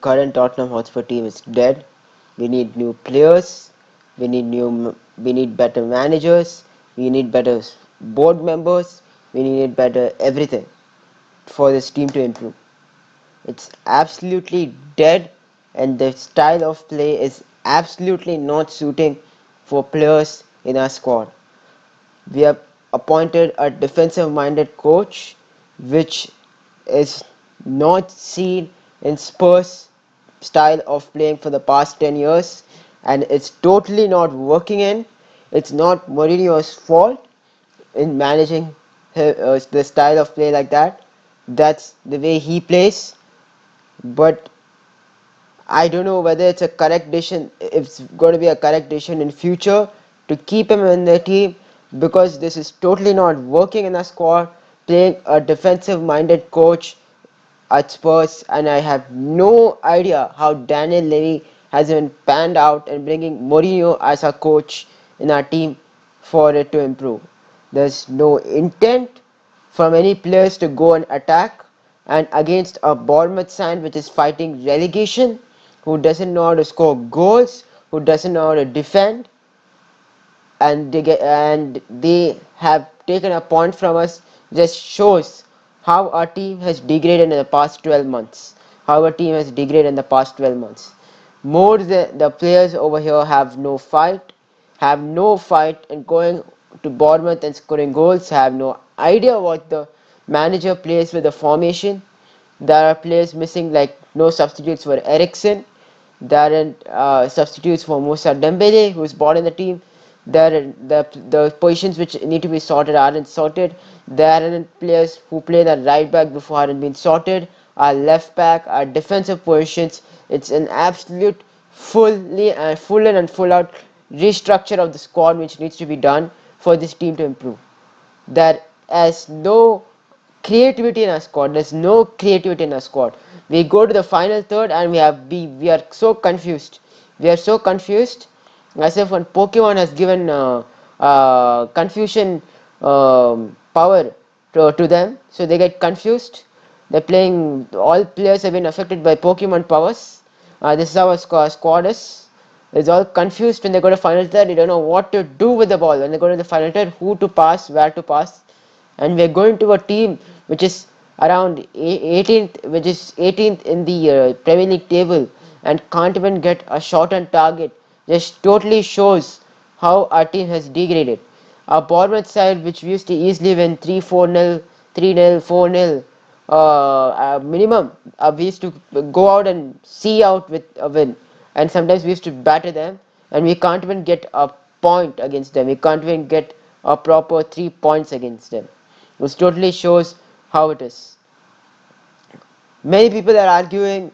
current Tottenham Hotspur team is dead. We need new players. We need better managers. We need better board members. We need better everything for this team to improve. It's absolutely dead, and the style of play is absolutely not suiting for players in our squad. We have appointed a defensive minded coach, which is not seen in Spurs style of playing for the past 10 years, and it's totally not working in. It's not Mourinho's fault in managing the style of play like that. That's the way he plays, but I don't know whether it's a correct decision, if it's going to be a correct decision in future to keep him in the team, because this is totally not working in a squad. Playing a defensive minded coach at Spurs, and I have no idea how Daniel Levy has been panned out and bringing Mourinho as a coach in our team for it to improve. There's no intent from any players to go and attack, and against a Bournemouth side which is fighting relegation, who doesn't know how to score goals, who doesn't know how to defend, and they have taken a point from us, just shows how our team has degraded in the past 12 months. How our team has degraded in the past 12 months. More the players over here have no fight in going to Bournemouth and scoring goals, have no idea what the manager plays with the formation. There are players missing, like no substitutes for Ericsson. There are substitutes for Moussa Dembele, who is bought in the team. The positions which need to be sorted aren't sorted. There aren't players who play the right back before aren't been sorted. Our left back, our defensive positions. It's an absolute full in and full out restructure of the squad which needs to be done for this team to improve. There is no creativity in our squad. There's no creativity in our squad. We go to the final third and we are so confused. We are so confused, as if when Pokemon has given confusion power to them, so they get confused. They're playing. All players have been affected by Pokemon powers. This is how our squad is. It's all confused when they go to final third. They don't know what to do with the ball. When they go to the final third, who to pass, where to pass, and we're going to a team which is around 18th, which is 18th in the Premier League table, and can't even get a shot on target. Just totally shows how our team has degraded. Our Bournemouth side, which we used to easily win 3-4-0, 3-0, 4-0, minimum, we used to go out and see out with a win, and sometimes we used to batter them, and we can't even get a point against them. We can't even get a proper 3 points against them, which totally shows how it is. Many people are arguing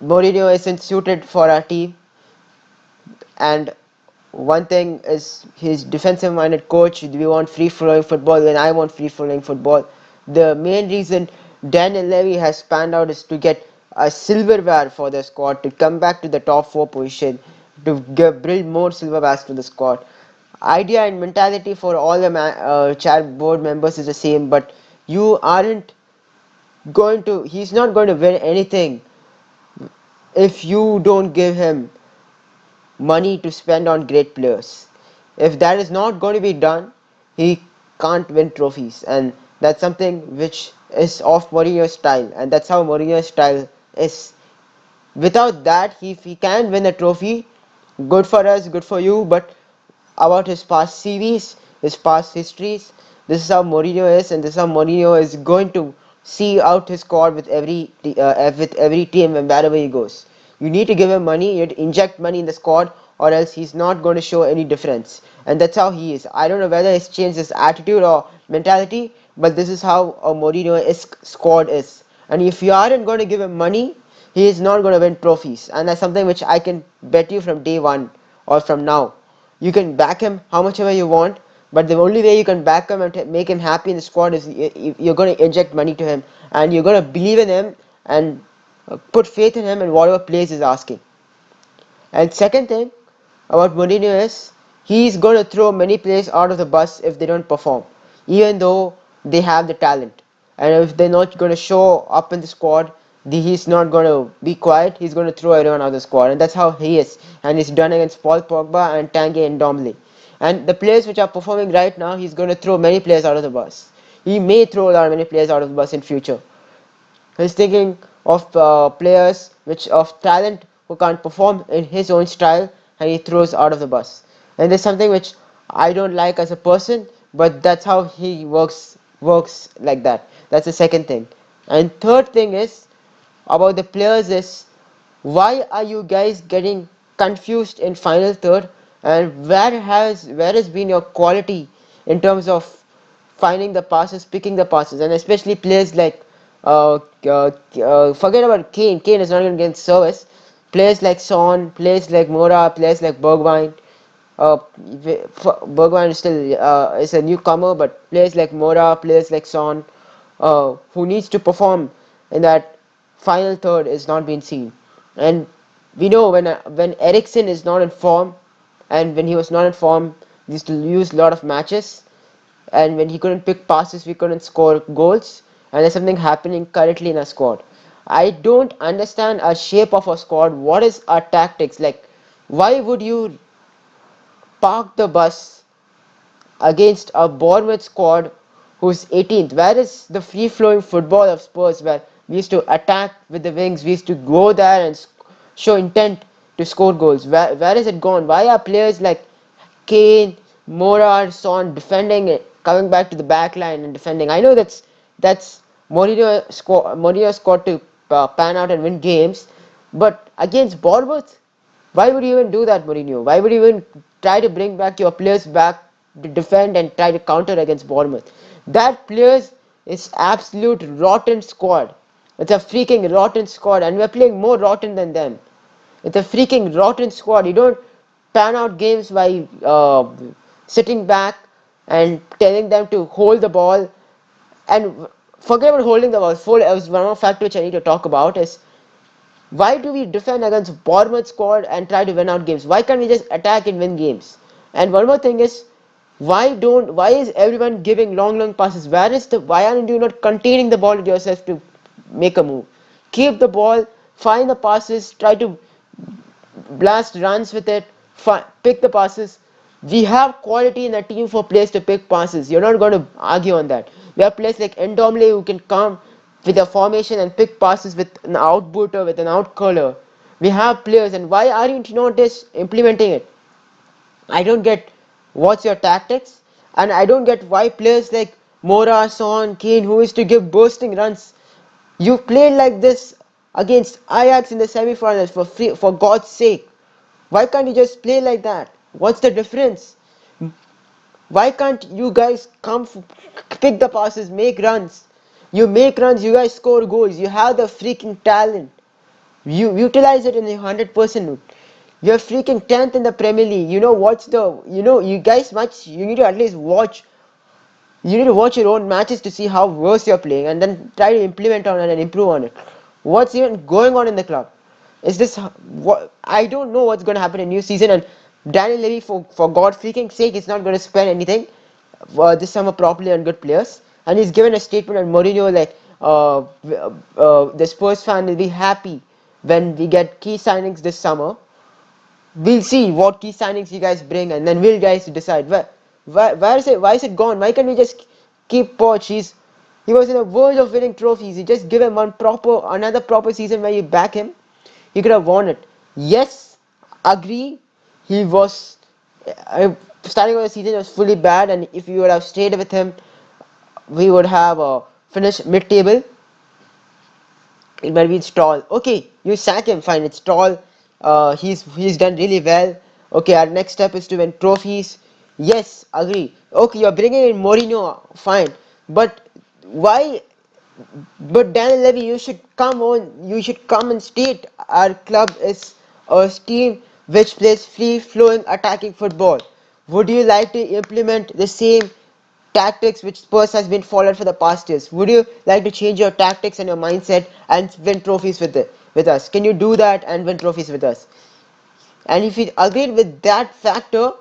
Mourinho isn't suited for our team, and one thing is he's defensive minded coach. We want free flowing football, and I want free flowing football. The main reason Daniel Levy has panned out is to get a silverware for the squad, to come back to the top 4 position, to build more silverwares to the squad. Idea and mentality for all the chair board members is the same, but you aren't he's not going to win anything if you don't give him money to spend on great players. If that is not going to be done, he can't win trophies, and that's something which is of Mourinho's style, and that's how Mourinho's style is. Without that, if he can win a trophy, good for us, good for you, but about his past CVs, his past histories, this is how Mourinho is, and this is how Mourinho is going to see out his squad with every team and wherever he goes. You need to give him money, you need to inject money in the squad, or else he's not going to show any difference. And that's how he is. I don't know whether he's changed his attitude or mentality, but this is how a Mourinho-esque squad is. And if you aren't going to give him money, he is not going to win trophies. And that's something which I can bet you from day one or from now. You can back him how much ever you want, but the only way you can back him and make him happy in the squad is you're going to inject money to him, and you're going to believe in him and put faith in him and whatever plays he's asking. And second thing about Mourinho is he's going to throw many players out of the bus if they don't perform, even though they have the talent. And if they're not going to show up in the squad, he's not going to be quiet. He's going to throw everyone out of the squad, and that's how he is. And he's done against Paul Pogba and Tanguy and Domley. And the players which are performing right now, he's going to throw many players out of the bus. He may throw a lot many players out of the bus in future. He's thinking of players which of talent who can't perform in his own style, and he throws out of the bus. And there's something which I don't like as a person, but that's how he works like that. That's the second thing. And third thing is about the players is why are you guys getting confused in final third, and where has been your quality in terms of finding the passes, picking the passes, and especially players like forget about Kane. Kane is not even getting service. Players like Son, players like Mora, players like Bergwijn. Uh, Bergwijn is still is a newcomer, but players like Mora, players like Son, who needs to perform in that final third is not being seen. And we know when Eriksen is not in form, and when he was not in form, he used to lose a lot of matches. And when he couldn't pick passes, we couldn't score goals. And there's something happening currently in our squad. I don't understand our shape of our squad. What is our tactics like? Why would you park the bus against a Bournemouth squad who's 18th? Where is the free flowing football of Spurs where we used to attack with the wings, we used to go there and show intent to score goals? Where is it gone? Why are players like Kane, Mora, Son defending it, coming back to the back line and defending? I know that's Mourinho's squad to pan out and win games, but against Bournemouth, why would you even do that, Mourinho? Why would you even try to bring back your players back to defend and try to counter against Bournemouth? That players is absolute rotten squad. It's a freaking rotten squad, and we're playing more rotten than them. It's a freaking rotten squad. You don't pan out games by sitting back and telling them to hold the ball. And forget about holding the ball. One more factor which I need to talk about is why do we defend against Bournemouth squad and try to win out games? Why can't we just attack and win games? And one more thing is why is everyone giving long passes? Why aren't you not containing the ball to yourself to make a move? Keep the ball, find the passes, try to blast runs with it, pick the passes. We have quality in the team for players to pick passes. You're not going to argue on that. We have players like Ndomble who can come with a formation and pick passes with an outbooter, with an outcurler. We have players, and why aren't you not just implementing it? I don't get what's your tactics, and I don't get why players like Mora, Son, Kane, who is to give bursting runs, you played like this against Ajax in the semi-finals for God's sake. Why can't you just play like that? What's the difference? Why can't you guys pick the passes, make runs? You make runs, you guys score goals. You have the freaking talent. You utilize it in the 100%. You're freaking 10th in the Premier League. You guys you need to at least watch. You need to watch your own matches to see how worse you're playing and then try to implement on it and improve on it. What's even going on in the club? Is this what I don't know what's going to happen in new season, and Daniel Levy for God freaking sake is not going to spend anything this summer properly on good players, and he's given a statement on Mourinho like the Spurs fan will be happy when we get key signings this summer. We'll see what key signings you guys bring, and then we'll guys decide where is it? Why is it gone? Why can't we just keep Poch? He was in the verge of winning trophies. You just give him another proper season where you back him. He could have won it. Yes, agree. He was starting of the season was fully bad, and if you would have stayed with him, we would have finished mid-table. It might be Stroll. Okay, you sack him, fine. It's Stroll. He's done really well. Okay, our next step is to win trophies. Yes, agree. Okay, you're bringing in Mourinho, fine. But why? But Daniel Levy, you should come on. You should come and state our club is a team which plays free-flowing attacking football. Would you like to implement the same tactics which Spurs has been followed for the past years? Would you like to change your tactics and your mindset and win trophies with us? Can you do that and win trophies with us? And if you agreed with that factor,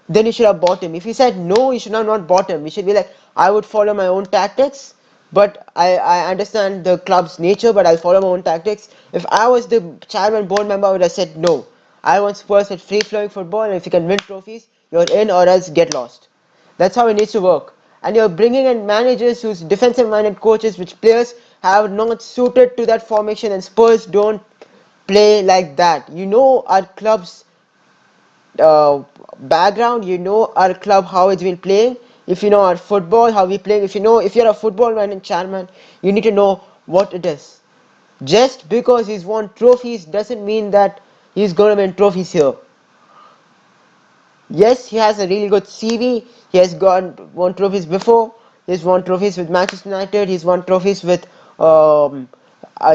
then you should have bought him. If he said no, you should have not bought him. You should be like, I would follow my own tactics, But I understand the club's nature, but I'll follow my own tactics. If I was the chairman board member, I would have said no. I want Spurs with free flowing football, and if you can win trophies, you're in or else get lost. That's how it needs to work. And you're bringing in managers who's defensive minded coaches, which players have not suited to that formation, and Spurs don't play like that. You know our club's uh, background, you know our club how it's been playing. If you know our football how we playing, if you're a football man and chairman, you need to know what it is. Just because he's won trophies doesn't mean that he's gonna win trophies here. Yes, he has a really good CV. He has won trophies before. He's won trophies with Manchester United. He's won trophies with um,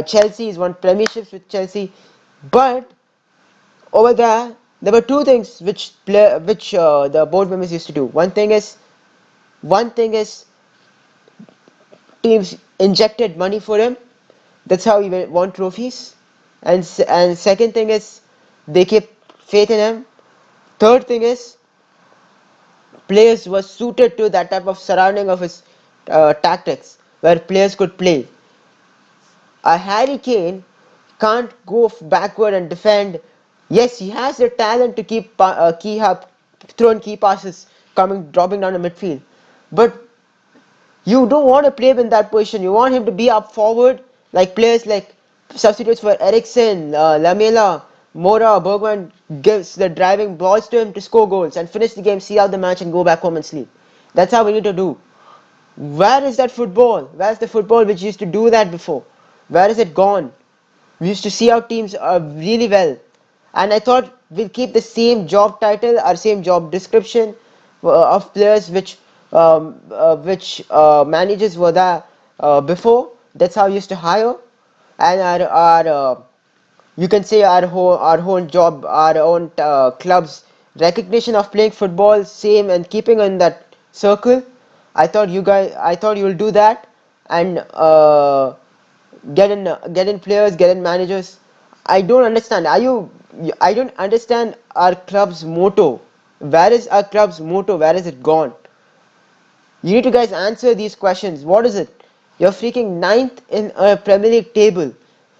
Chelsea. He's won premierships with Chelsea. But over there were two things which the board members used to do. One thing is teams injected money for him. That's how he won trophies. And second thing is they kept faith in him. Third thing is players were suited to that type of surrounding of his tactics, where players could play. A Harry Kane can't go backward and defend. Yes, he has the talent to keep throwing key passes, dropping down the midfield. But you don't want to play him in that position. You want him to be up forward, like players like substitutes for Eriksen, Lamela, Mora, Bergman gives the driving balls to him to score goals and finish the game, see out the match, and go back home and sleep. That's how we need to do. Where is that football? Where's the football which used to do that before? Where is it gone? We used to see our teams really well, and I thought we'll keep the same job title or same job description of players which managers were there before. That's how we used to hire, and our you can say our own job, our own club's recognition of playing football same and keeping in that circle. I thought you will do that, and get in players, get in managers. I don't understand. I don't understand our club's motto. Where is our club's motto? Where is it gone? You need to guys answer these questions. What is it? You're freaking ninth in a Premier League table,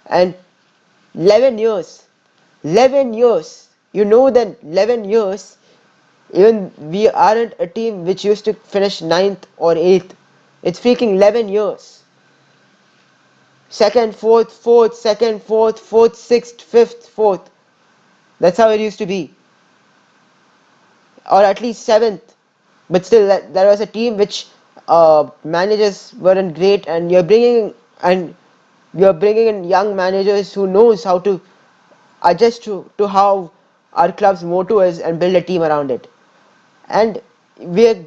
and 11 years. 11 years. You know that 11 years, even we aren't a team which used to finish ninth or eighth. It's freaking 11 years. Second, fourth, fourth, second, fourth, fourth, sixth, fifth, fourth. That's how it used to be. Or at least seventh. But still, there was a team which managers weren't great, and you're bringing in young managers who knows how to adjust to how our club's motto is and build a team around it. And we're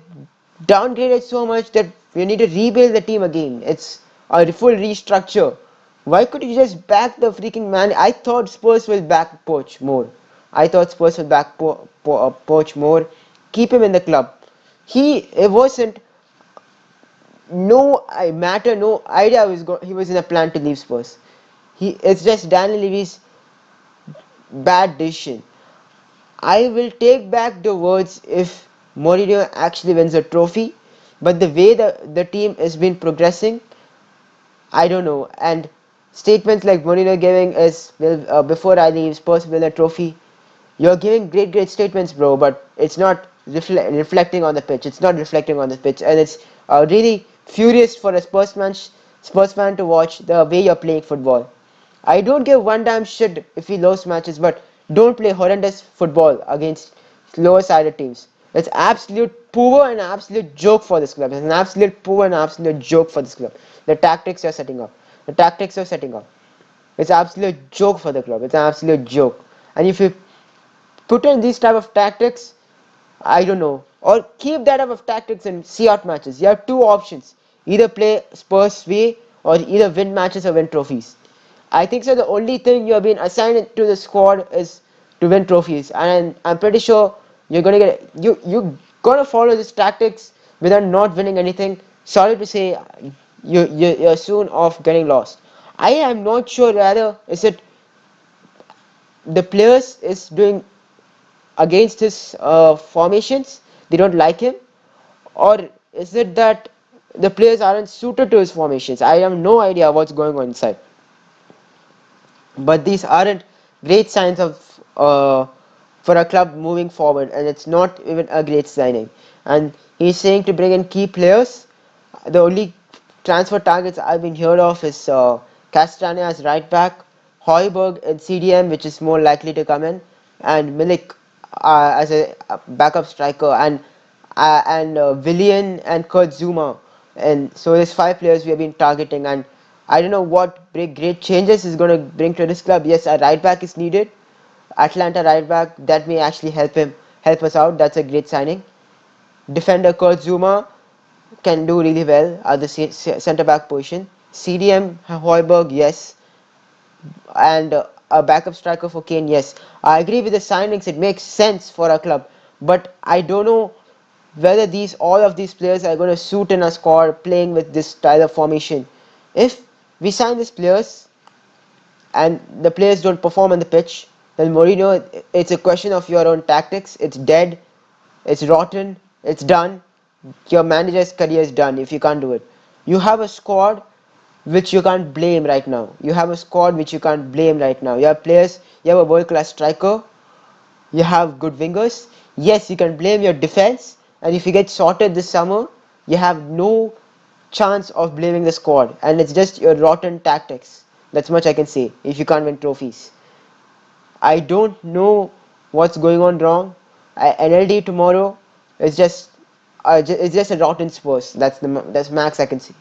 downgraded so much that we need to rebuild the team again. It's a full restructure. Why could you just back the freaking man? I thought Spurs will back Poch more. I thought Spurs will back Poch more. Keep him in the club. It wasn't no idea he was in a plan to leave Spurs. It's just Daniel Levy's bad decision. I will take back the words if Mourinho actually wins a trophy, but the way the team has been progressing, I don't know. And statements like Mourinho giving is, well, before I leave, Spurs win a trophy. You're giving great statements, bro, but it's not reflecting on the pitch. It's not reflecting on the pitch, and it's really furious for a Spurs fan to watch the way you're playing football. I don't give one damn shit if we lose matches, but don't play horrendous football against lower sided teams. It's absolute poor and absolute joke for this club. It's an absolute poor and absolute joke for this club. The tactics you're setting up. The tactics you're setting up. It's an absolute joke for the club. It's an absolute joke. And if you put in these type of tactics, I don't know, or keep that type of tactics and see out matches. You have two options: either play Spurs way or either win matches or win trophies. I think so. The only thing you have been assigned to the squad is to win trophies, and I'm pretty sure you're gonna get you gonna follow these tactics without not winning anything. Sorry to say, you're soon off getting lost. I am not sure whether is it the players is doing against his formations, they don't like him, or is it that the players aren't suited to his formations. I have no idea what's going on inside. But these aren't great signs of for a club moving forward, and it's not even a great signing. And he's saying to bring in key players. The only transfer targets I've been heard of is Castagna as right back, Hoiberg in CDM, which is more likely to come in, and Milik as a backup striker, and Villian and Kurt Zuma. And so there's 5 players we have been targeting, and I don't know what great changes is going to bring to this club. Yes, a right back is needed. Atlanta right back that may actually help us out. That's a great signing. Defender Kurt Zuma can do really well at the centre back position. CDM Hoiberg, yes, and a backup striker for Kane, yes. I agree with the signings. It makes sense for a club, but I don't know whether all of these players are going to suit in a squad playing with this style of formation. If we sign these players and the players don't perform on the pitch, then Mourinho, it's a question of your own tactics. It's dead, it's rotten, it's done. Your manager's career is done if you can't do it. You have a squad which you can't blame right now. You have a squad which you can't blame right now. You have players, you have a world class striker, you have good wingers. Yes, you can blame your defense, and if you get sorted this summer, you have no chance of blaming the squad, and it's just your rotten tactics. That's much I can say if you can't win trophies. I don't know what's going on wrong. NLD tomorrow is just it's just a rotten Spurs. That's max I can see.